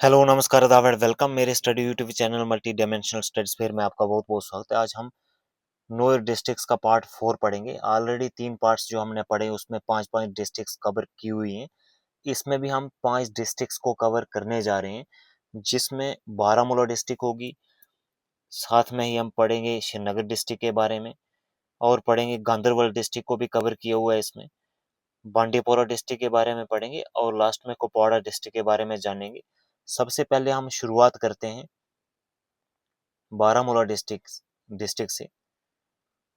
Hello नमस्कार आदाब and welcome मेरे study YouTube channel multi dimensional studies fair में आपका बहुत बहुत स्वागत है। आज हम नो डिस्ट्रिक्ट्स का पार्ट 4 पढ़ेंगे। ऑलरेडी 3 पार्ट्स जो हमने पढ़े उसमें 5-5 डिस्ट्रिक्ट्स कवर की हुई हैं। इसमें भी हम 5 डिस्ट्रिक्ट्स को कवर करने जा रहे हैं, जिसमें बारामूला डिस्ट्रिक्ट होगी। साथ में ही हम पढ़ेंगे श्रीनगर डिस्ट्रिक्ट के बारे में और पढ़ेंगे गांदरबल डिस्ट्रिक्ट को भी कवर किया हुआ है इसमें। बांडीपोरा डिस्ट्रिक्ट के बारे में पढ़ेंगे और लास्ट में कुपवाड़ा डिस्ट्रिक्ट के बारे में जानेंगे। सबसे पहले हम शुरुआत करते हैं बारामूला डिस्ट्रिक्ट से।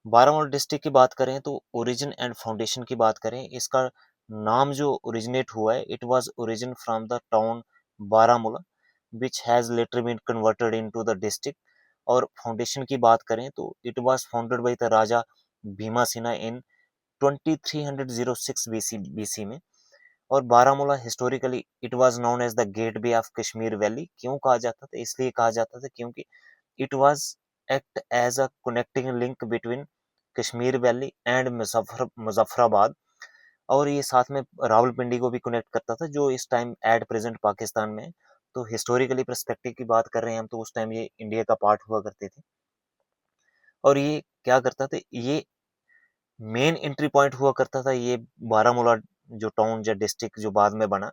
बारामूला डिस्ट्रिक्ट की बात करें तो ओरिजिन एंड फाउंडेशन की बात करें, इसका नाम जो ओरिजिनेट हुआ है, it was origin from the town Baramulla which has later been converted into the district. और फाउंडेशन की बात करें तो it was founded by the Raja Bhimasena in 2306 BC में। और Baramulla historically it was known as the gateway of Kashmir valley. क्यों कहा जाता था? इसलिए कहा जाता था क्योंकि it was act as a connecting link between Kashmir valley and Muzaffarabad. और ये साथ में रावलपिंडी को भी कनेक्ट करता था, जो इस टाइम एट प्रेजेंट पाकिस्तान में है। तो हिस्टोरिकली पर्सपेक्टिव की बात कर रहे हैं हम, तो उस टाइम ये इंडिया का पार्ट हुआ करते थे। और ये क्या करता था, ये मेन एंट्री पॉइंट हुआ करता था, ये बारामूला जो टाउन या डिस्ट्रिक्ट जो बाद में बना,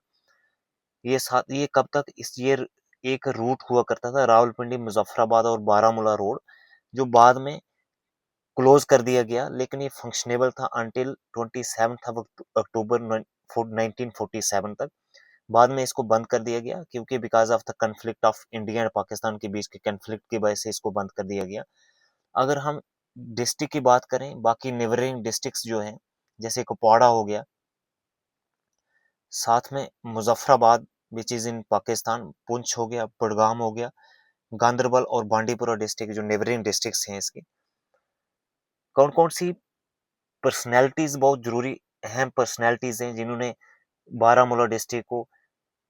ये कब तक ये एक रूट हुआ करता था, रावलपिंडी मुजफ्फराबाद और बारामूला रोड, जो बाद में क्लोज कर दिया गया, लेकिन ये फंक्शनेबल था अंटिल 27 अक्टूबर 1947 तक। बाद में इसको बंद कर दिया गया क्योंकि because of the conflict of India and Pakistan के बीच के कन्फ्लिक्ट की वजह से इसको बंद कर दिया गया। अगर हम डिस्ट्रिक्ट की बात करें, बाकी नेबरिंग डिस्ट्रिक्ट्स जो हैं, जैसे कुपवाड़ा हो गया, साथ में Muzaffarabad which is in Pakistan, Poonch हो गया, बडगाम हो गया, गांदरबल और बांडीपुरा डिस्ट्रिक्ट जो नेबरिंग डिस्ट्रिक्ट्स हैं इसके। कौन कौन सी पर्सनैलिटीज बहुत जरूरी अहम पर्सनैलिटीज हैं जिन्होंने बारामूला डिस्ट्रिक्ट को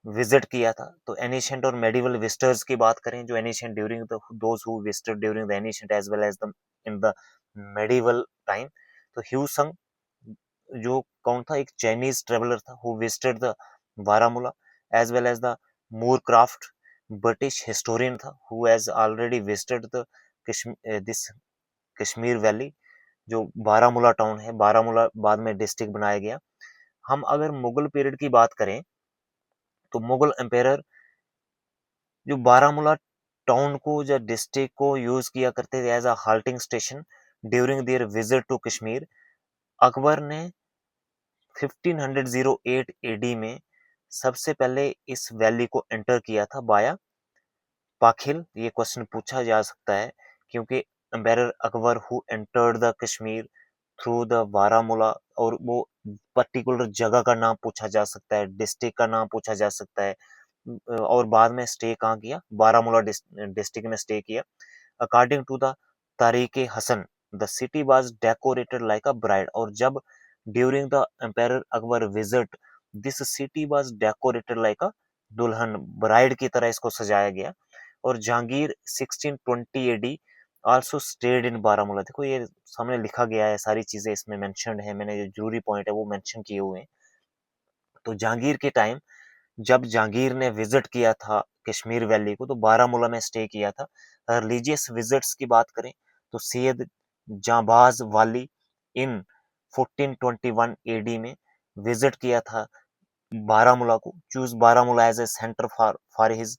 विजिट किया था? तो एनिशिएंट और मेडिवल विजिटर्स की बात करें, जो ancient during the those who visited during the ancient as well as the in the medieval time, तो ह्यू संग जो कौन था, एक चाइनीज ट्रेवलर था who visited the Baramulla, as well as the Moorcroft British historian था who has already visited the this Kashmir valley, जो Baramulla town है। बारामूला बाद में डिस्ट्रिक्ट बनाया गया। हम अगर मुगल पीरियड की बात करें, तो मुगल एम्पायर जो बारामूला टाउन को या डिस्ट्रिक्ट को यूज किया करते थे as a halting station during their visit to Kashmir. Akbar ने 1508 एडी में सबसे पहले इस वैली को एंटर किया था बाया पाखिल। ये क्वेश्चन पूछा जा सकता है क्योंकि empire Akbar who entered the Kashmir through the Baramulla, और वो पर्टिकुलर जगह का नाम पूछा जा सकता है, डिस्ट्रिक्ट का नाम पूछा जा सकता है। और बाद में स्टे कहाँ किया? बारामूला डिस्ट्रिक्ट में स्टे किया। According to the Tarikh Hassan, the city was decorated like a bride. और जब during the empire Akbar visit, this city was decorated like a दुल्हन, ब्राइड की तरह इसको सजाया गया। और Jahangir 1620 AD also stayed in Baramulla. देखो ये सामने लिखा गया है, सारी चीजें इसमें मेंशन्ड है, मैंने जो जरूरी पॉइंट है वो मेंशन किए हुए हैं। तो जहांगीर के टाइम जब जहांगीर ने विजिट किया था कश्मीर वैली को, तो बारामूला में स्टे किया था। रिलीजियस विजिट्स की बात करें तो सैयद जाबाज वाली इन 1421 एडी में विजिट किया था बारामूला को, choose Baramulla as a centre for his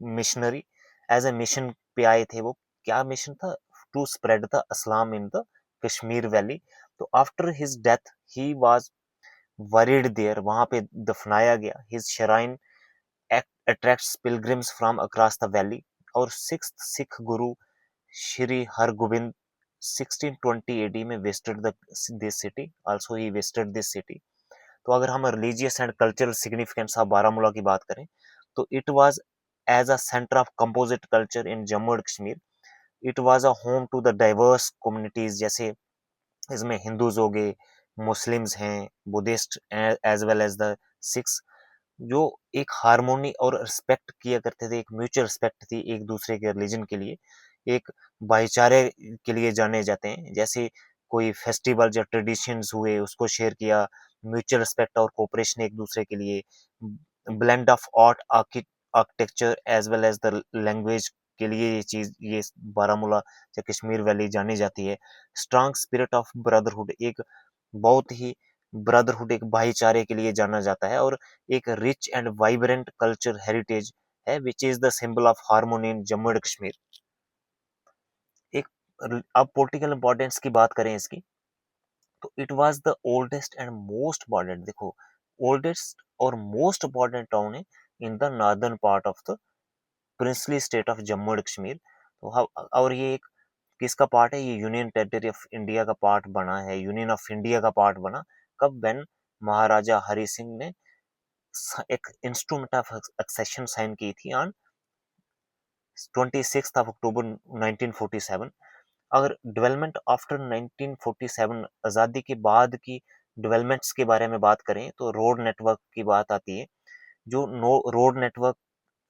missionary, as a mission पे आए थे वो। क्या मिशन था? To spread the Islam in the Kashmir valley. तो after his death he was buried there, वहां पे दफनाया गया। His shrine attracts pilgrims from across the valley. और सिक्स्थ सिख गुरु श्री हरगोबिंद 1620 एडी में visited this city, also he visited this city. तो अगर हम religious and cultural significance of Baramulla की बात करें, तो it was as a centre of composite culture in Jammu and Kashmir. It was a home to the diverse communities, जैसे इसमें हिंदूज हो गए, मुस्लिम्स हैं, Buddhist as well as the Sikhs, जो एक हारमोनी और रिस्पेक्ट किया करते थे, एक म्यूचुअल रिस्पेक्ट थी एक दूसरे के रिलीजन के लिए, एक भाईचारे के लिए जाने जाते हैं। जैसे कोई फेस्टिवल या ट्रेडिशंस हुए उसको शेयर किया, म्यूचुअल रिस्पेक्ट और कोऑपरेशन एक दूसरे के लिए, blend of art architecture as well as the language के लिए ये बारामूला या कश्मीर वैली जानी जाती है। स्ट्रांग स्पिरिट ऑफ ब्रदरहुड, एक बहुत ही ब्रदरहुड, एक भाईचारे के लिए जाना जाता है, और एक rich and vibrant culture heritage है which is the symbol of harmony in Jammu and Kashmir. एक अब पॉलिटिकल इंपॉर्टेंस की बात करें इसकी, तो it was the oldest and most important, देखो ओल्डेस्ट और मोस्ट इम्पोर्टेंट टाउन है in the northern part of the princely state of Jammu and Kashmir. तो और ये एक किसका पार्ट है, ये यूनियन टेरिटरी ऑफ इंडिया का पार्ट बना है, यूनियन ऑफ इंडिया का पार्ट बना कब, व्हेन महाराजा हरि सिंह ने एक इंस्ट्रूमेंट ऑफ एक्सेशन साइन की थी ऑन 26 ऑफ अक्टूबर 1947। अगर डेवलपमेंट आफ्टर 1947, आज़ादी के बाद की डेवलपमेंट्स के बारे में बात करें तो रोड नेटवर्क की बात आती है। जो no road network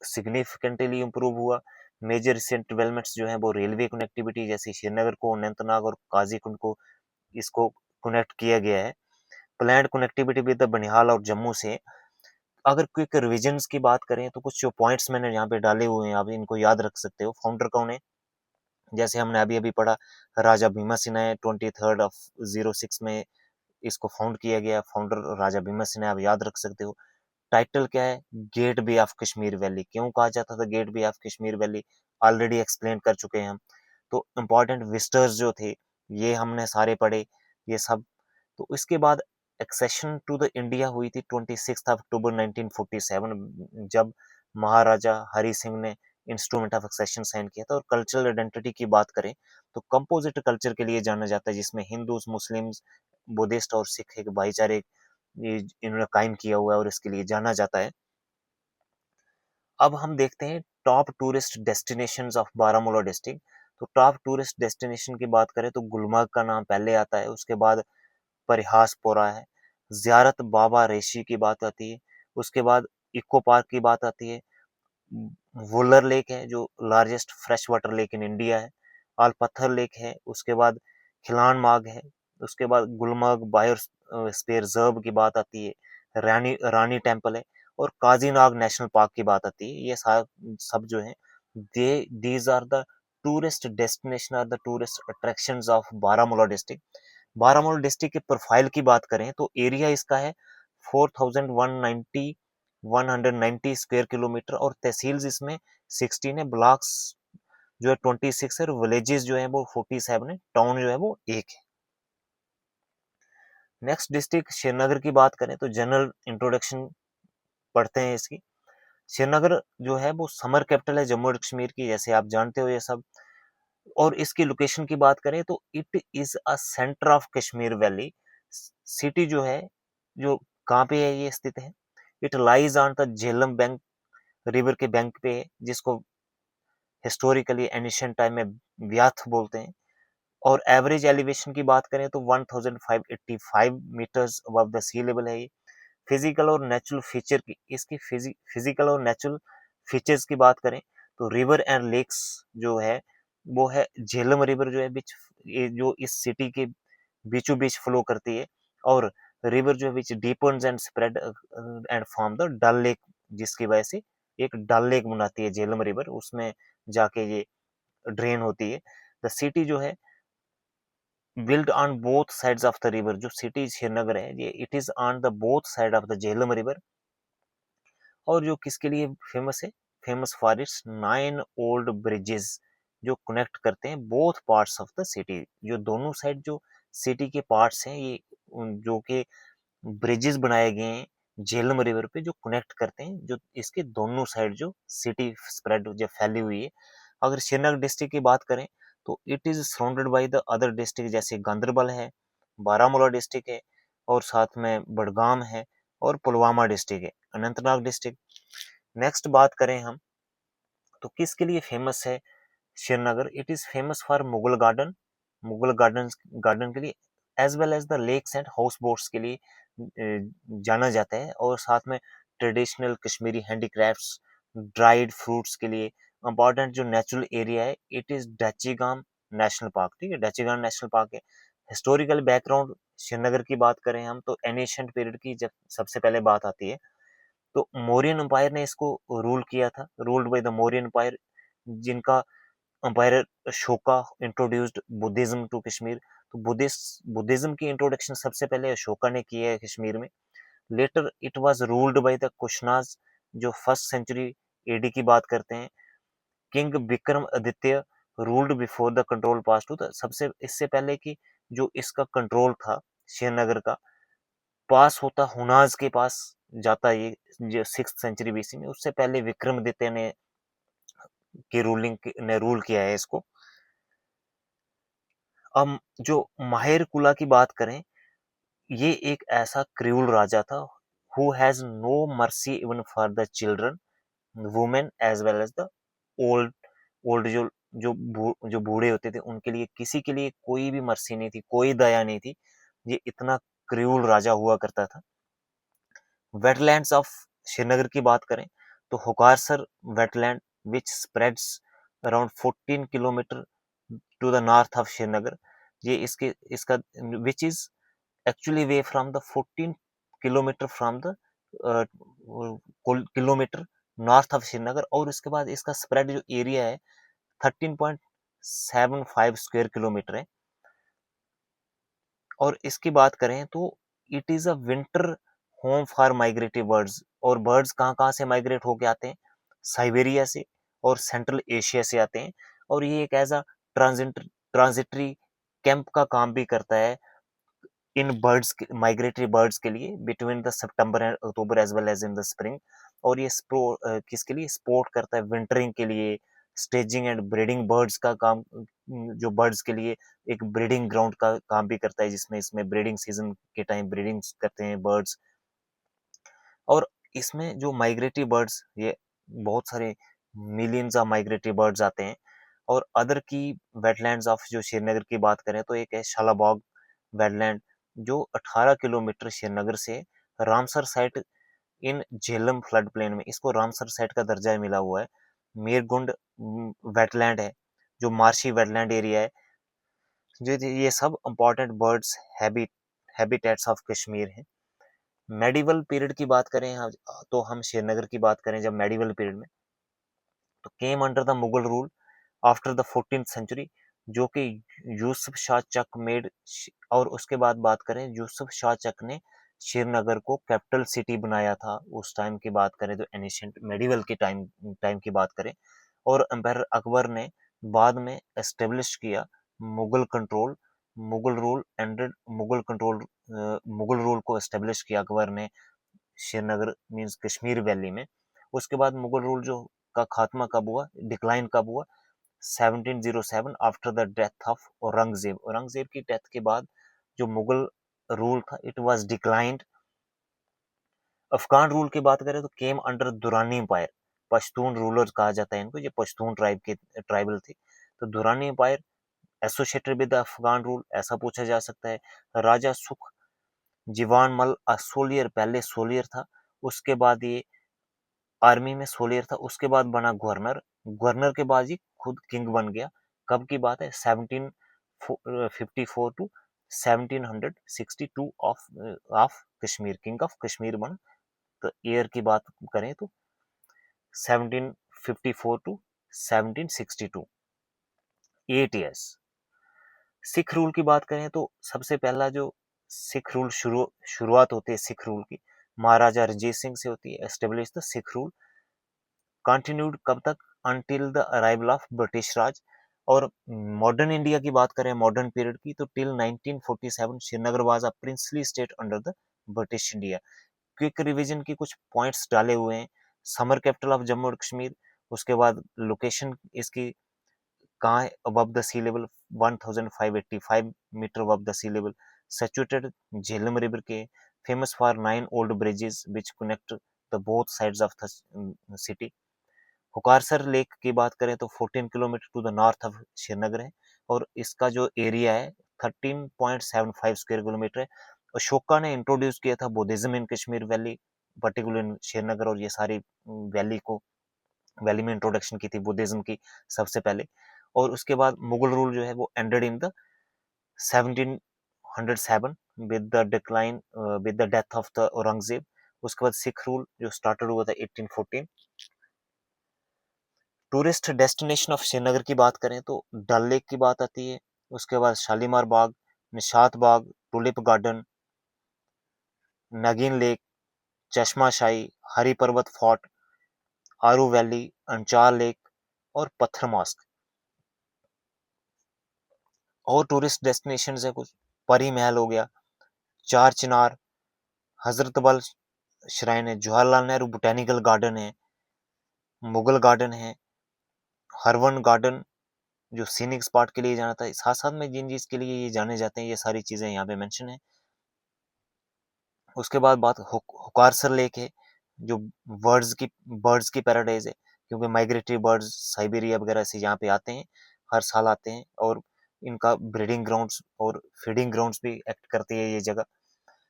significantly improve हुआ। मेजर रिसेंट डेवलपमेंट्स जो है वो रेलवे कनेक्टिविटी, जैसे श्रीनगर को अनंतनाग और काजीकुंड को इसको कनेक्ट किया गया है। Planned connectivity with the Banihal और जम्मू से। अगर क्विक रिविजन्स की बात करें तो कुछ जो पॉइंट्स मैंने यहाँ पे डाले हुए हैं, आप इनको याद रख सकते हो। फाउंडर कौन है, जैसे हमने अभी अभी पढ़ा, राजा भीमा सिन्हा है, 23 ऑफ 06 में इसको फाउंड किया गया। फाउंडर राजा भीमा सिन्हा, आप याद रख सकते हो। टाइटल क्या है, gateway of Kashmir valley. क्यों कहा जाता था gateway of Kashmir valley, already explain कर चुके हैं हम। तो इम्पोर्टेंट विजिटर्स जो थे ये हमने सारे पढ़े, ये सब। तो इसके बाद एक्सेशन टू द इंडिया हुई थी 26 अक्टूबर 1947, जब महाराजा हरि सिंह ने इंस्ट्रूमेंट ऑफ एक्सेशन साइन किया था। और कल्चरल आइडेंटिटी की बात करें तो कंपोजिट कल्चर के लिए जाना जाता है, जिसमें हिंदूज, मुस्लिम्स, बुद्धिस्ट और सिख एक भाईचारे ये इन्होंने कायम किया हुआ है और इसके लिए जाना जाता है। अब हम देखते हैं top tourist destinations of Baramulla district. तो टॉप टूरिस्ट डेस्टिनेशन की बात करें तो गुलमर्ग का नाम पहले आता है, उसके बाद परिहासपुरा है, ज़ियारत बाबा रेशी की बात आती है, उसके बाद इको पार्क की बात आती है, वुलर लेक है जो largest fresh water lake in India है, आलपत्थर लेक है, उसके बाद खिलान मार्ग है, उसके बाद गुलमर्ग बायोस्फीयर रिजर्व की बात आती है, रानी रानी टेम्पल है, और काजीनाग नेशनल पार्क की बात आती है। ये सब जो है they these are the tourist destination, are the tourist attractions of Baramulla district. Baramulla district के प्रोफाइल की बात करें तो एरिया इसका है 4190 स्क्वायर किलोमीटर, और तहसील्स इसमें 16 है, ब्लॉक्स जो है 26 है, और विलेजेस जो है वो 47 है, टाउन जो है वो एक है। नेक्स्ट डिस्ट्रिक्ट श्रीनगर की बात करें तो जनरल इंट्रोडक्शन पढ़ते हैं इसकी। श्रीनगर जो है वो समर कैपिटल है जम्मू एंड कश्मीर की, जैसे आप जानते हो ये सब। और इसकी लोकेशन की बात करें तो it is a centre of Kashmir valley. City जो है, जो कहाँ पे है ये स्थित है, it lies on the Jhelum bank river के बैंक पे है, जिसको हिस्टोरिकली एनिशियंट टाइम में व्याथ बोलते हैं। और एवरेज एलिवेशन की बात करें तो 1585 metres above the sea level है ये। फिजिकल और नेचुरल फीचर की, इसकी फिजिकल और नेचुरल फीचर्स की बात करें तो रिवर एंड लेक्स जो है वो है, झेलम रिवर जो है बीच, ये जो इस सिटी के बीचों बीच फ्लो करती है। और रिवर जो है which deepens and spread and form the Dal lake, जिसकी वजह से एक डल लेक बनाती है झेलम रिवर, उसमें जाके ये ड्रेन होती है। द सिटी जो है build on both sides of the river, जो सिटी श्रीनगर है ये it is on the both side of the Jhelum river. और जो किसके लिए फेमस है, famous for it's 9 old bridges जो कनेक्ट करते हैं both parts of the city. जो दोनों साइड जो सिटी के पार्ट्स हैं ये जो कि ब्रिजेस बनाए गए हैं झेलम रिवर पे, जो कनेक्ट करते हैं जो इसके दोनों साइड जो सिटी स्प्रेड जो फैली हुई है। अगर श्रीनगर डिस्ट्रिक्ट की बात करें तो it is surrounded by the other district, जैसे गांदरबल है, बारामूला डिस्ट्रिक्ट है, और साथ में बडगाम है, और पुलवामा डिस्ट्रिक्ट है, अनंतनाग डिस्ट्रिक्ट। नेक्स्ट बात करें हम तो किसके लिए फेमस है Srinagar, it is famous for Mughal garden, Mughal garden के लिए, as well as the lakes and house boats के लिए जाना जाता है। और साथ में traditional Kashmiri handicrafts, dried fruits के लिए। इम्पॉर्टेंट जो नेचुरल एरिया है it is Dachigam national park, ठीक है, डचीगाम नेशनल पार्क है। हिस्टोरिकल बैकग्राउंड श्रीनगर की बात करें हम तो एनिशंट पीरियड की जब सबसे पहले बात आती है तो मौर्यन एम्पायर ने इसको रूल किया था, ruled by the Mauryan empire, जिनका empire Ashoka introduced Buddhism to Kashmir. तो बुद्धिज्म की इंट्रोडक्शन सबसे पहले अशोका ने की है कश्मीर में। Later it was ruled by the Kushanas, जो फर्स्ट सेंचुरी एडी की बात करते हैं। King Vikram Aditya ruled before the control pass to the, सबसे इससे पहले कि जो इसका कंट्रोल था श्रीनगर का पास होता हुनाज के पास जाता, ये सिक्स सेंचुरी बीसी में, उससे पहले विक्रमादित्य ने की रूलिंग ने रूल किया है इसको। अब जो माहिर कुला की बात करें, ये एक ऐसा क्रूर राजा था who has no mercy even for the children, women as well as the old old, जो बूढ़े होते थे उनके लिए किसी के लिए कोई भी मर्सी नहीं थी, कोई दया नहीं थी। ये इतना क्रूर राजा हुआ करता था। वेटलैंड्स ऑफ श्रीनगर की बात करें तो Hokersar wetland which spreads around 14 kilometre to the north of Srinagar, ये इसका which is actually way from the 14 kilometre from the kilometre north of Srinagar, और उसके बाद इसका स्प्रेड जो एरिया है 13.75 स्क्वायर किलोमीटर है। और इसकी बात करें तो it is a winter home for migratory birds, और बर्ड्स कहाँ कहाँ से माइग्रेट होके आते हैं, साइबेरिया से और सेंट्रल एशिया से आते हैं। और ये एक एज अ ट्रांजिटरी कैंप का काम भी करता है इन बर्ड्स माइग्रेटरी बर्ड्स के लिए between the September and October as well as in the spring. और ये किसके लिए सपोर्ट करता है, विंटरिंग के लिए, स्टेजिंग एंड ब्रीडिंग बर्ड्स का काम, जो बर्ड्स के लिए एक ब्रीडिंग ग्राउंड का काम भी करता है, जिसमें इसमें ब्रीडिंग सीजन के टाइम ब्रीडिंग करते हैं बर्ड्स। और इसमें जो माइग्रेटरी बर्ड्स, ये बहुत सारे मिलियंस ऑफ माइग्रेटरी बर्ड्स आते हैं। और अदर की वेटलैंड्स ऑफ जो श्रीनगर की बात करें तो एक है शालाबाग वेटलैंड, जो 18 किलोमीटर श्रीनगर से रामसर साइट इन झेलम फ्लड प्लेन में, इसको रामसर साइट का दर्जा मिला हुआ है। मीरगुंड वेटलैंड है, जो मार्शी वेटलैंड एरिया है। जो ये सब important birds habitats of Kashmir हैं। मेडिवल पीरियड की बात करें तो हम श्रीनगर की बात करें जब मेडिवल पीरियड में, तो came under the Mughal rule after the 14th century, जो कि यूसुफ शाह चक मेड। और उसके बाद बात करें, यूसुफ शाह चक ने श्रीनगर को कैपिटल सिटी बनाया था उस टाइम की बात करें तो, एनिशियंट मेडिवल के टाइम टाइम की बात करें। और एम्पायर अकबर ने बाद में एस्टेब्लिश किया Mughal control, Mughal rule ended Mughal rule को एस्टेब्लिश किया अकबर ने श्रीनगर मींस कश्मीर वैली में। उसके बाद मुगल रूल जो का खात्मा कब हुआ, डिक्लाइन कब हुआ, 1707 after the death of Aurangzeb. Aurangzeb की डेथ के बाद जो मुगल रूल था it was declined. Afghan rule की बात करें तो came under Durrani empire, Pashtun ruler कहा जाता है इनको, ये पश्तून ट्राइबल थे। तो Durrani empire associated with Afghan rule, ऐसा पूछा जा सकता है। राजा सुख जीवान मल सोलियर, पहले सोलियर था, उसके बाद ये आर्मी में सोलियर था, उसके बाद बना गवर्नर, गवर्नर के बाद ही खुद किंग बन गया। कब की बात है, 1754 to 1762 of of Kashmir, king of Kashmir बना। तो ईयर की बात करें तो 1754 टू 1762, 8 ईयर्स। सिख रूल की बात करें तो सबसे पहला जो सिख रूल शुरुआत होती है सिख रूल की, महाराजा रंजीत सिंह से होती है, establish the Sikh rule, continued कब तक, until the arrival of British Raj. और मॉडर्न इंडिया की बात करें, मॉडर्न पीरियड की, तो till 1947 Srinagar was a princely state under the British India. Quick revision की कुछ पॉइंट्स डाले हुए हैं। समर कैपिटल ऑफ जम्मू और कश्मीर, उसके बाद लोकेशन इसकी कहाँ है, above the sea level 1585 metre above the sea level, situated Jhelum river के, famous for 9 old bridges which connect the both sides of the city. Hokersar lake की बात करें तो 14 kilometre to the north of Srinagar है, और इसका जो एरिया है 13.75 स्क्वायर किलोमीटर है। अशोका ने इंट्रोड्यूस किया था बुद्धिज्म इन कश्मीर वैली, पर्टिकुलर इन श्रीनगर, और ये सारी वैली में इंट्रोडक्शन की थी बुद्धिज्म की सबसे पहले। और उसके बाद मुगल रूल जो है वो ended in the 1707 with the death of the Aurangzeb. उसके बाद सिख रूल जो स्टार्टेड हुआ था 1814। टूरिस्ट डेस्टिनेशन ऑफ श्रीनगर की बात करें तो डल लेक की बात आती है, उसके बाद शालीमार बाग, निशात बाग, टुलिप गार्डन, नगीन लेक, चश्मा शाही, हरी पर्वत फोर्ट, आरू वैली, अंचार लेक और पत्थर मॉस्क। और टूरिस्ट डेस्टिनेशन है कुछ, परी महल हो गया, चार चिनार, हजरत बल श्राइन है, जवाहरलाल नेहरू बोटेनिकल गार्डन है, मुगल गार्डन है, हरवन गार्डन जो सीनिक स्पॉट के लिए जाना था। साथ साथ में जिन चीज के लिए ये जाने जाते हैं ये सारी चीजें यहाँ पे मेंशन है। उसके बाद बात हुकारसर लेक है जो बर्ड्स की पैराडाइज है, क्योंकि माइग्रेटरी बर्ड्स साइबेरिया वगैरह से यहाँ पे आते हैं, हर साल आते हैं, और इनका ब्रीडिंग ग्राउंड्स और फीडिंग ग्राउंड्स भी एक्ट करती है ये जगह।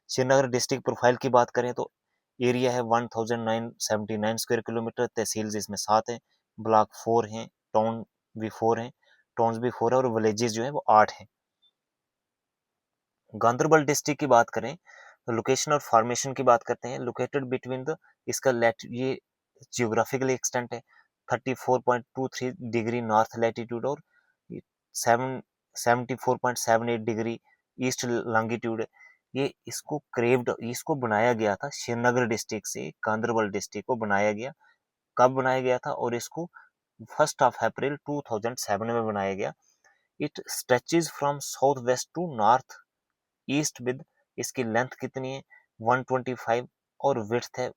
श्रीनगर डिस्ट्रिक्ट प्रोफाइल की बात करें तो एरिया है 1979 स्क्वायर किलोमीटर, तहसील इसमें 7 है, ब्लॉक 4 हैं, टाउन भी 4 हैं, टाउन्स भी 4 है, और विलेजेस जो है वो 8 हैं। गांदरबल डिस्ट्रिक्ट की बात करें तो लोकेशन और फॉर्मेशन की बात करते हैं। लोकेटेड बिटवीन द, इसका ये जियोग्राफिकली एक्सटेंट है 34.23 डिग्री नॉर्थ लैटिट्यूड और 74.78 डिग्री ईस्ट लॉन्गिट्यूड है। ये इसको बनाया गया था श्रीनगर डिस्ट्रिक्ट से, गांदरबल डिस्ट्रिक्ट को बनाया गया। कब बनाया गया था? और इसको 1 अप्रैल 2007 में बनाया गया। It stretches from south west to north east with, इसकी लेंथ कितनी है 125 और विड्थ है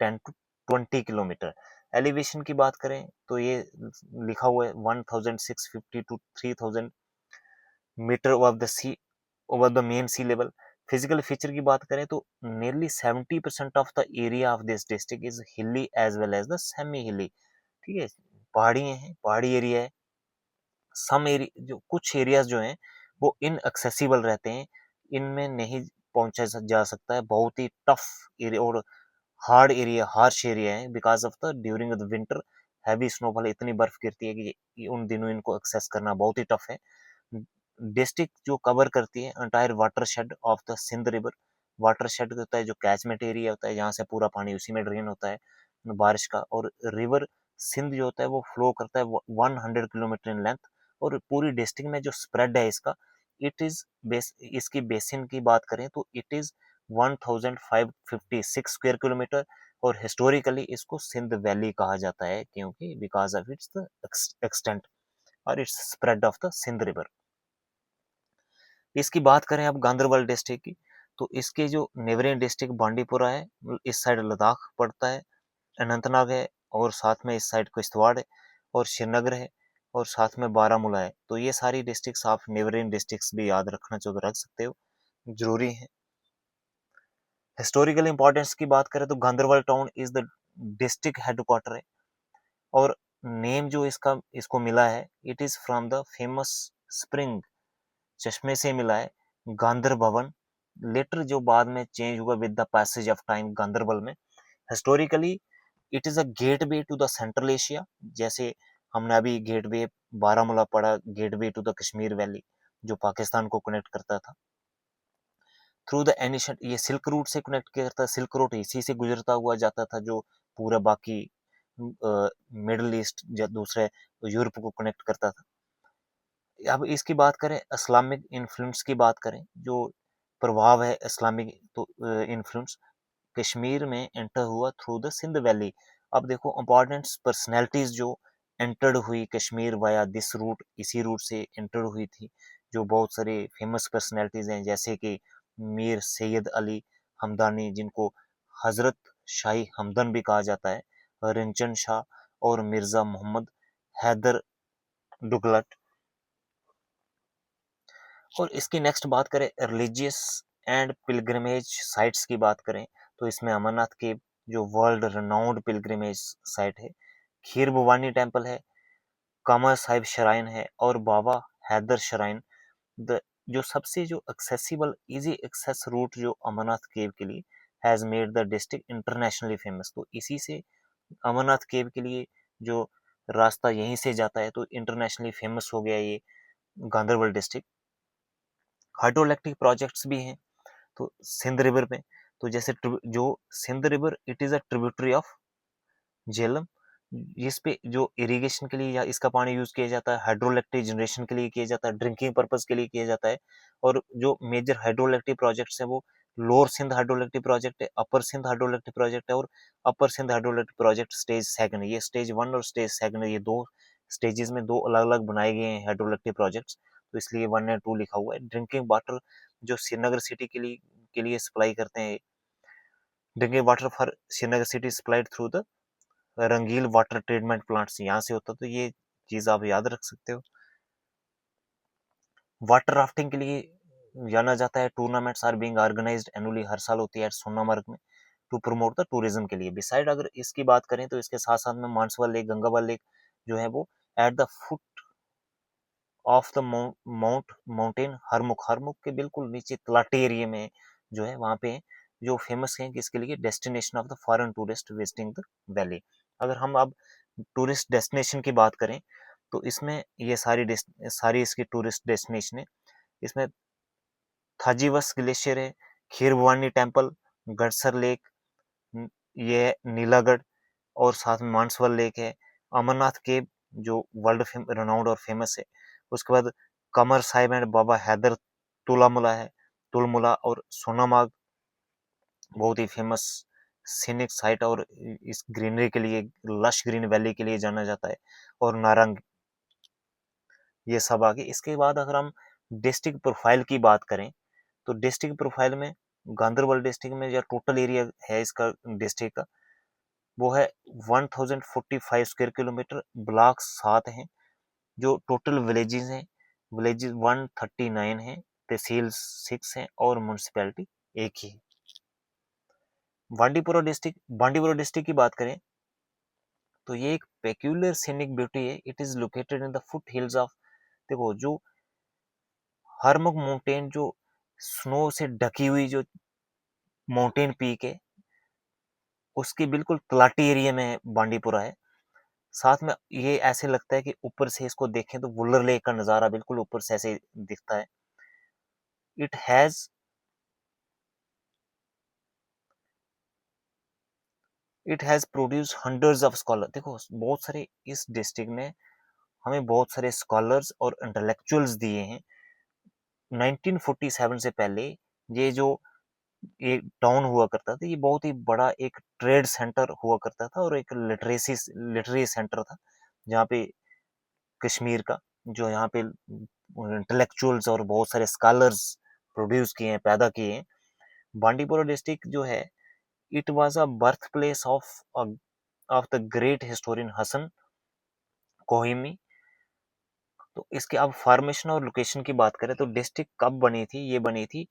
10 to 20 किलोमीटर। एलिवेशन की बात करें तो ये लिखा हुआ है 1650 to 3000 metre over the main sea level. Physical feature की बात करें तो nearly 70% of the area of this district is hilly as well as the semi hilly. ठीक है, पहाड़ी है, पहाड़ी एरिया है। सम एरिया जो कुछ एरियाज जो हैं वो इनएक्सेसिबल रहते हैं, इनमें नहीं पहुंचा जा सकता है, बहुत ही टफ एरिया और हार्श एरिया है, because of the during the winter heavy snowfall, इतनी बर्फ गिरती है कि उन दिनों इनको एक्सेस करना बहुत ही टफ है। डिस्ट्रिक्ट जो कवर करती है entire watershed of the Sindh river. Watershed होता है जो कैचमेंट एरिया होता है जहाँ से पूरा पानी उसी में ड्रेन होता है बारिश का, और रिवर सिंध जो होता है वो फ्लो करता है 100 किलोमीटर इन लेंथ, और पूरी डिस्ट्रिक्ट में जो स्प्रेड है इसका, इट इज इसकी बेसिन की बात करें तो इट इज 1556 स्क्वायर किलोमीटर, और हिस्टोरिकली इसको सिंध वैली कहा जाता है क्योंकि because of its the extent और its spread of the Sindh river. इसकी बात करें अब गांदरबल डिस्ट्रिक्ट की, तो इसके जो नेबरिंग डिस्ट्रिक्ट बांडीपुरा है, इस साइड लद्दाख पड़ता है, अनंतनाग है, और साथ में इस साइड किश्तवाड़ है, और श्रीनगर है, और साथ में बारामूला है। तो ये सारी डिस्ट्रिक्ट्स आप नेबरिंग डिस्ट्रिक्ट्स भी याद रखना चाहो तो रख सकते हो, जरूरी है। हिस्टोरिकल इंपॉर्टेंस की बात करें तो Ganderbal town is the district headquarter है, और नेम जो इसको मिला है it is from the famous spring, चश्मे से मिला है, गांधर भवन। लेटर जो बाद में चेंज हुआ with the passage of time Ganderbal में। Historically it is a gateway to the central Asia, जैसे हमने अभी गेटवे बारामूला पढ़ा, gateway to the Kashmir valley जो पाकिस्तान को कनेक्ट करता था। थ्रू द एनिशंट, ये सिल्क रूट से कनेक्ट करता, सिल्क रूट इसी से गुजरता हुआ जाता था जो पूरा बाकी मिडल ईस्ट या दूसरे यूरोप को कनेक्ट करता था। अब इसकी बात करें, इस्लामिक इन्फ्लुएंस की बात करें, जो प्रभाव है इस्लामिक तो इन्फ्लुएंस कश्मीर में एंटर हुआ थ्रू द सिंध वैली। अब देखो इंपॉर्टेंट पर्सनैलिटीज जो एंटर्ड हुई कश्मीर वाया दिस रूट, इसी रूट से एंटर हुई थी, जो बहुत सारे फेमस पर्सनैलिटीज हैं, जैसे कि मीर सैयद अली हमदानी, जिनको हजरत शाही हमदन भी कहा जाता है, रिंचन शाह, और मिर्जा मोहम्मद हैदर दुगलत। और इसकी नेक्स्ट बात करें रिलीजियस एंड पिलग्रिमेज साइट्स की बात करें तो इसमें अमरनाथ के जो वर्ल्ड रिनाउंड पिलग्रिमेज साइट है, खीर भवानी टेम्पल है, कामर साहिब श्राइन है, और बाबा हैदर श्राइन। द जो सबसे जो एक्सेसिबल इजी एक्सेस रूट जो अमरनाथ केव के लिए has made the district internationally famous, तो इसी से अमरनाथ केव के लिए जो रास्ता यहीं से जाता है तो इंटरनेशनली फेमस हो गया ये गांदरबल डिस्ट्रिक्ट। हाइड्रोइलेक्ट्रिक प्रोजेक्ट्स भी हैं तो सिंध रिवर में, तो जैसे जो Sindh river it is a tributary of Jhelum, इस पे जो इरिगेशन के लिए या इसका पानी यूज किया जाता है, हाइड्रोइलेक्ट्रिक जनरेशन के लिए किया जाता है, ड्रिंकिंग पर्पज के लिए किया जाता है। और जो मेजर हाइड्रोइलेक्ट्रिक प्रोजेक्ट्स है वो लोअर सिंध हाइड्रोइलेक्ट्रिक प्रोजेक्ट है, अपर सिंध हाइड्रोइलेक्ट्रिक प्रोजेक्ट है, और upper Sindh hydroelectric project stage second, ये स्टेज 1 और स्टेज सेकंड, ये दो स्टेजेस में दो अलग अलग बनाए गए हैं हाइड्रोइलेक्ट्रिक प्रोजेक्ट्स, तो इसलिए 1 एंड 2 लिखा हुआ है। ड्रिंकिंग वाटर जो श्रीनगर सिटी के लिए सप्लाई करते हैं, drinking water for Srinagar city supplied through the Rangil water treatment plants, यहाँ से होता, तो ये चीज आप याद रख सकते हो। वाटर राफ्टिंग के लिए जाना जाता है, tournaments are being organised annually, हर साल होती है सोनामर्ग में, टू प्रमोट द टूरिज्म के लिए। बिसाइड अगर इसकी बात करें तो इसके साथ साथ में मानसवा लेक, गंगाबल लेक जो है वो at the foot of the mountain Harmukh, Harmukh के बिल्कुल नीचे तलाटी एरिया में जो है वहां पे जो फेमस है किसके लिए, destination of the foreign tourist visiting the valley. अगर हम अब टूरिस्ट डेस्टिनेशन की बात करें तो इसमें ये सारी इसकी टूरिस्ट डेस्टिनेशन है। इसमें थाजीवस ग्लेशियर है, खीर भवानी टेम्पल, गड़सर लेक, ये नीलागढ़, और साथ में मानसवल लेक है, अमरनाथ केव जो वर्ल्ड रेनाउंड और फेमस है। उसके बाद कमर साहिब एंड बाबा हैदर तुलामुला है, तुलमुला, और सोनामार्ग बहुत ही फेमस सीनिक साइट और इस ग्रीनरी के लिए, लश ग्रीन वैली के लिए जाना जाता है, और नारंग, ये सब आगे। इसके बाद अगर हम डिस्ट्रिक्ट प्रोफाइल की बात करें तो डिस्ट्रिक्ट प्रोफाइल में गांधरबल डिस्ट्रिक्ट में जो टोटल एरिया है इसका डिस्ट्रिक्ट का वो है 1045 स्क्वायर किलोमीटर, ब्लॉक 7 हैं, जो टोटल विलेजेस हैं विलेजेस 139 हैं, तहसील 6 हैं, और म्यूनसिपैलिटी एक ही है। बांडीपुरा डिस्ट्रिक्ट की बात करें तो ये एक पेक्यूलर सीनिक ब्यूटी है, it is located in the foot hills of, देखो जो हरमुग माउंटेन जो स्नो से ढकी हुई जो माउंटेन पीक है उसके बिल्कुल तलाटी एरिया में बांडीपुरा है। साथ में ये ऐसे लगता है कि ऊपर से इसको देखें तो वुलर लेक का नजारा बिल्कुल ऊपर से ऐसे दिखता है। It has it has produce hundreds of scholar, देखो बहुत सारे इस डिस्ट्रिक्ट ने हमें बहुत सारे स्कॉलर्स और इंटेलेक्चुअल्स दिए हैं। 1947 से पहले ये जो एक टाउन हुआ करता था, ये बहुत ही बड़ा एक ट्रेड सेंटर हुआ करता था और एक लिटरेरी सेंटर था, जहाँ पे कश्मीर का जो यहाँ पे इंटेलेक्चुअल्स और बहुत सारे स्कॉलर्स प्रोड्यूस किए हैं, पैदा किए हैं। बांडीपुरा डिस्ट्रिक्ट जो है it was a birth place of the great historian Hassan Khoihami. तो इसके अब फॉर्मेशन और लोकेशन की बात करें तो डिस्ट्रिक्ट कब बनी थी, ये बनी थी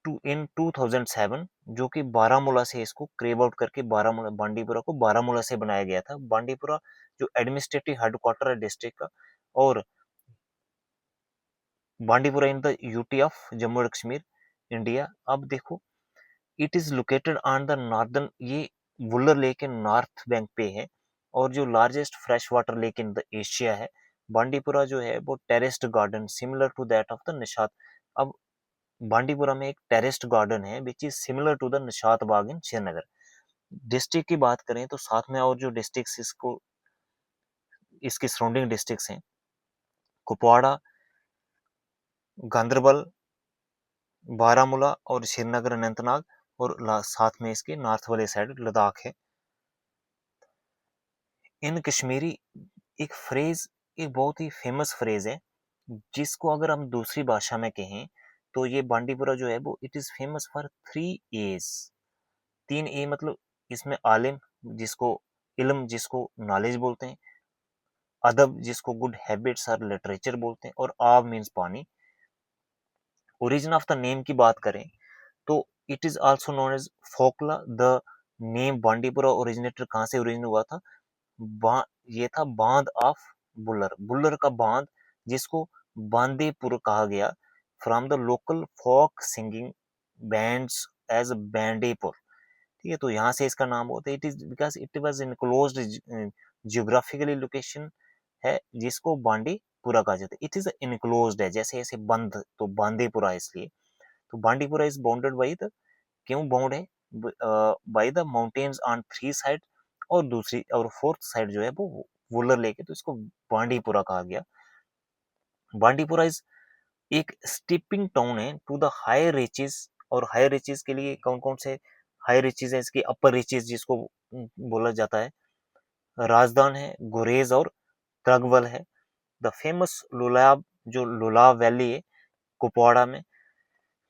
इन 2007, जो कि बारामूला से इसको क्रेव आउट करके बारामूला बांडीपुरा को बारामूला से बनाया गया था। बांडीपुरा जो एडमिनिस्ट्रेटिव हेडक्वार्टर है डिस्ट्रिक्ट का, और Bandipora in the UT of Jammu and Kashmir India. अब देखो it is located on the northern, ये वुलर लेक के नॉर्थ बैंक पे है, और जो largest fresh water lake in the Asia है। बांडीपुरा जो है वो terraced garden similar to that of the Nishat. अब बांडीपुरा में एक टेरेस्ड गार्डन है which is similar to the Nishat Bagh in Srinagar. District की बात करें तो साथ में और जो डिस्ट्रिक्ट इसको इसके सराउंडिंग डिस्ट्रिक्ट्स हैं कुपवाड़ा, गांदरबल, बारामूला और श्रीनगर अनंतनाग, और साथ में इसके नॉर्थ वाले साइड लद्दाख है। इन कश्मीरी एक फ्रेज, एक बहुत ही फेमस फ्रेज है, जिसको अगर हम दूसरी भाषा में कहें तो ये बांडीपुरा जो है वो it is famous for 3 A's। 3 A मतलब इसमें आलिम जिसको इल्म जिसको नॉलेज बोलते हैं, अदब जिसको गुड हैबिट्स और लिटरेचर बोलते हैं, और आब मीन्स पानी। ओरिजिन ऑफ द नेम की बात करें तो it is also known as Fokla. The name Bandipora originator कहाँ से ओरिजिन हुआ था, ये था बांध ऑफ बुल्लर, बुल्लर का बांध जिसको बांदीपुर कहा गया, from the local folk singing bands as Bandipur. ठीक है, तो यहाँ से इसका नाम होता है। It is because it was enclosed geographically location है जिसको बांडीपुरा कहा जाता है। इट इज इनक्लोज्ड है, जैसे ऐसे बंद तो बांदीपुरा है इसलिए। तो Bandipora is bounded by the, क्यों बाउंड है, by the mountains on 3 side, और दूसरी और 4th साइड जो है वो वुलर लेक है, तो इसको बांडीपुरा कहा गया। बांडीपुरा इज एक स्टीपिंग टाउन है टू द हाई रिचेस, और हाई रिचेस के लिए कौन कौन से हाई रिचेस है, इसकी अपर रिचेस जिसको बोला जाता है, राजदान है, गुरेज और त्रगवल है। द फेमस लुलाब, जो लुलाब वैली है कुपवाड़ा में,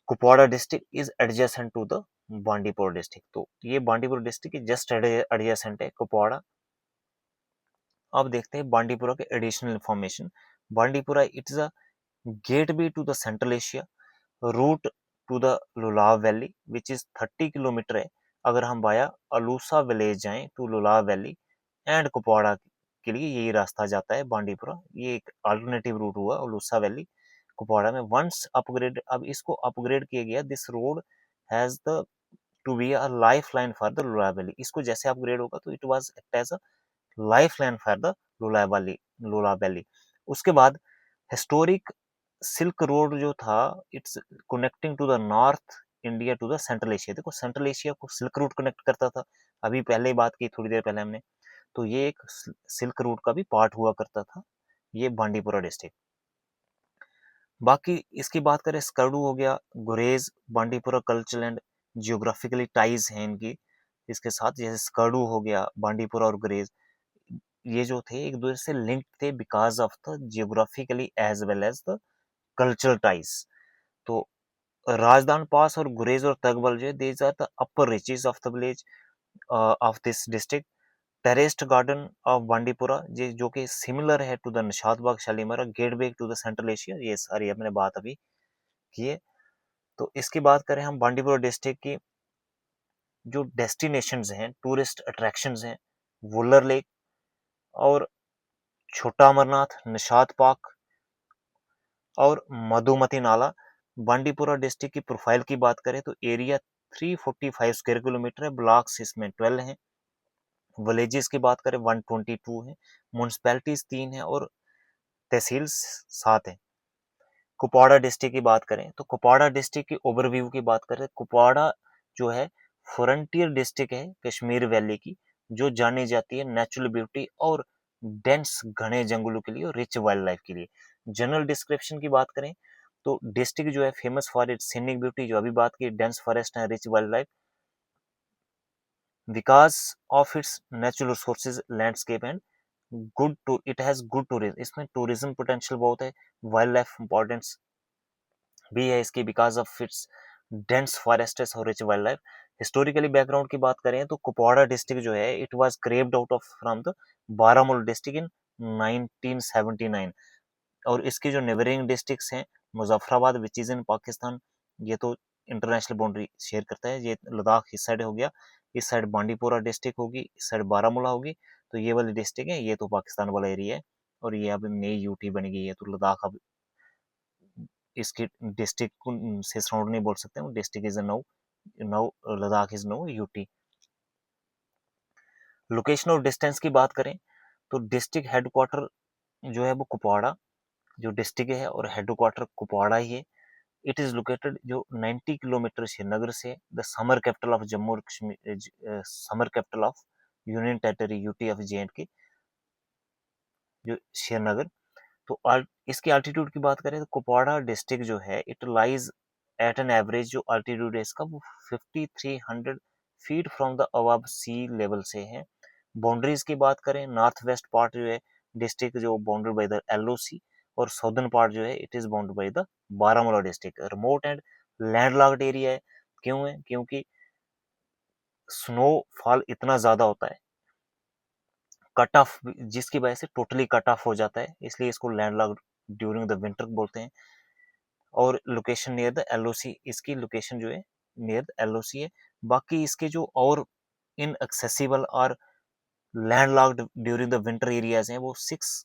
Kupwara district is adjacent to the Bandipur district, तो ये बांडीपुर डिस्ट्रिक्ट के जस्ट एडजेसेंट है कुपवाड़ा। अब देखते हैं बांडीपुरा के additional information. Bandipora it's a gateway to the central Asia, route to the Lolab valley which is 30 kilometre है। अगर हम वाया अलूसा विलेज जाएं to Lolab valley and Kupwara के लिए यही रास्ता जाता है बांडीपुरा, ये एक अल्टरनेटिव रूट हुआ अलूसा वैली कुपवाड़ा में। वंस अपग्रेड, अब इसको अपग्रेड किया गया, this road has the to be a life line for the Lolab valley, इसको जैसे अपग्रेड होगा तो it was act as a life line for the Lolab valley, Lolab valley. उसके बाद हिस्टोरिक सिल्क रोड जो था, it's connecting to the north India to the central Asia, देखो central Asia को सिल्क रूट कनेक्ट करता था, अभी पहले ही बात की थोड़ी देर पहले हमने, तो ये एक सिल्क रूट का भी पार्ट हुआ करता था ये बांडीपुरा डिस्ट्रिक्ट। बाकी इसकी बात करें, स्कर्डू हो गया, गुरेज, Bandipora cultural and geographically ties हैं इनकी इसके साथ, जैसे स्कर्डू हो गया, बांडीपुरा और गुरेज, ये जो थे एक दूसरे से लिंक थे because of the geographically as well as the cultural ties. तो राजदान पास और गुरेज और तगबल जो these are the upper reaches of the village of this district. Terraced garden of Bandipora जो कि सिमिलर है to the Nishat Bagh Shalimar, gateway to the central Asia, ये सारी हमने बात अभी की है। तो इसकी बात करें हम बांडीपुरा डिस्ट्रिक्ट की, जो डेस्टिनेशंस हैं, टूरिस्ट अट्रैक्शंस हैं, वुलर लेक और छोटा अमरनाथ, निशात पार्क और मधुमती नाला। बांडीपुरा डिस्ट्रिक्ट की प्रोफाइल की बात करें तो एरिया 345 स्क्वायर किलोमीटर है, ब्लॉक्स इसमें 12 हैं, विलेजेस की बात करें 122 है, म्यूनसिपैलिटीज 3 है और तहसील 7 है। कुपवाड़ा डिस्ट्रिक्ट की बात करें तो कुपवाड़ा डिस्ट्रिक्ट की ओवरव्यू की बात करें, कुपवाड़ा जो है फ्रंटियर डिस्ट्रिक्ट है कश्मीर वैली की, जो जानी जाती है नेचुरल ब्यूटी और डेंस घने जंगलों के लिए और रिच वाइल्ड लाइफ के लिए। जनरल डिस्क्रिप्शन की बात करें तो डिस्ट्रिक्ट जो है famous for its scenic beauty, जो अभी बात की, डेंस फॉरेस्ट है, rich wild life, because of its natural resources, landscape and good to it has good tourism, इसमें टूरिज्म पोटेंशियल बहुत है, वाइल्ड लाइफ इंपॉर्टेंस भी है इसकी because of its dense forests और rich wild life. Historically background की बात करें तो कुपवाड़ा डिस्ट्रिक्ट जो है it was carved out of from the Baramulla district in 1979, और इसकी जो नेबरिंग डिस्ट्रिक्ट्स हैं, Muzaffarabad which is in Pakistan, ये तो इंटरनेशनल बाउंड्री शेयर करता है, ये लद्दाख इस साइड हो गया, इस साइड बांडीपुरा डिस्ट्रिक्ट होगी, इस साइड बारामूला होगी, तो ये वाली डिस्ट्रिक्ट है, ये तो पाकिस्तान वाला एरिया है, और ये अब नई यूटी बन गई है, तो लद्दाख अब इसके डिस्ट्रिक्ट से सराउंड नहीं बोल सकते, district is now now Ladakh is now UT. Location और डिस्टेंस की बात करें तो डिस्ट्रिक्ट हेडक्वार्टर जो है वो कुपवाड़ा जो डिस्ट्रिक्ट है और हेडक्वार्टर कुपवाड़ा ही है। इट इज लोकेटेड जो 90 किलोमीटर श्रीनगर से, the summer capital of Jammu और Kashmir, summer capital of union territory UT of J and K, जो श्रीनगर। तो इसकी अल्टीट्यूड की बात करें तो कुपवाड़ा डिस्ट्रिक्ट जो है it lies at an average, जो अल्टीट्यूड है इसका वो 5300 feet from the above sea level से है। बाउंड्रीज की बात करें, नॉर्थ वेस्ट पार्ट जो है डिस्ट्रिक्ट जो बाउंड्री बाय द एलओसी, और साउदर्न पार्ट जो है it is boundary by the Baramulla district. Remote and landlocked area है, क्यों है, क्योंकि स्नोफॉल इतना ज्यादा होता है, कट ऑफ जिसकी वजह से टोटली कट ऑफ हो जाता है, इसलिए इसको लैंडलॉक्ड ड्यूरिंग द विंटर बोलते हैं। और लोकेशन नियर द एलओसी, इसकी लोकेशन जो है नियर द एलओसी है। बाकी इसके जो और इनएक्सेसिबल और landlocked during the winter areas हैं वो 6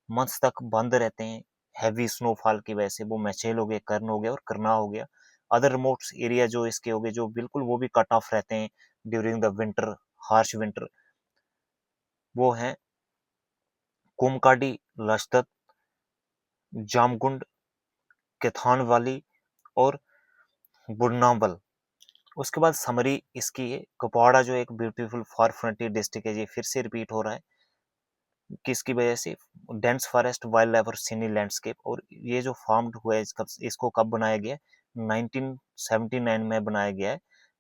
मंथ्स तक बंद रहते हैं हैवी स्नोफॉल की वजह से, वो मैचेल हो गए, कर्ण हो गया और करना हो गया। अदर रिमोट एरिया जो इसके हो गए जो बिल्कुल वो भी कट ऑफ रहते हैं during the winter, harsh winter, वो हैं कुमकाडी, लश्तत, जामगुंड, केथान वाली और बुरनावल। उसके बाद समरी इसकी है, कुपवाड़ा जो एक ब्यूटीफुल फार फ्रंटियर डिस्ट्रिक्ट है, ये फिर से रिपीट हो रहा है किसकी वजह से, डेंस फॉरेस्ट, वाइल्ड लाइफ और सीनिक लैंडस्केप। और ये जो फार्म्ड हुआ है इसको कब बनाया गया है, 1979 में बनाया गया है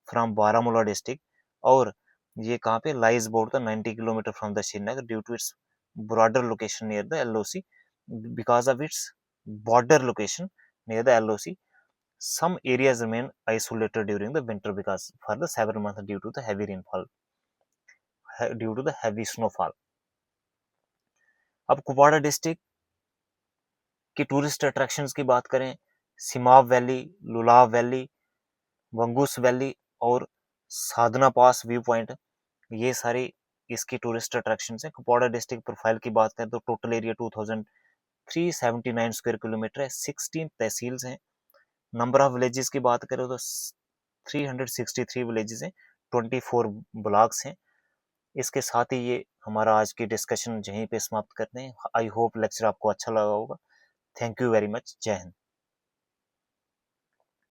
फ्रॉम बारामूला डिस्ट्रिक्ट। और ये कहाँ पे lies about the 90 kilometre from the Srinagar due to its broader location near the LOC. Because of its border location near the LOC, some areas remain isolated during the winter because for the several months due to the heavy rainfall, due to the heavy snowfall. अब Kupwara district की tourist attractions की बात करें, सिमाव valley, Lolab valley, वंगूस valley और साधना पास view point, ये सारी इसकी टूरिस्ट अट्रैक्शंस हैं। कुपवाड़ा डिस्ट्रिक्ट प्रोफाइल की बात करें तो टोटल एरिया 2379 स्क्वायर किलोमीटर है, 16 तहसील्स हैं। नंबर ऑफ विलेजेस की बात करें तो 363 विलेजेस हैं, 24 ब्लॉक्स हैं। इसके साथ ही ये हमारा आज की डिस्कशन यहीं पे समाप्त करते हैं। आई होप लेक्चर आपको अच्छा लगा होगा। Thank you very much. जय हिंद।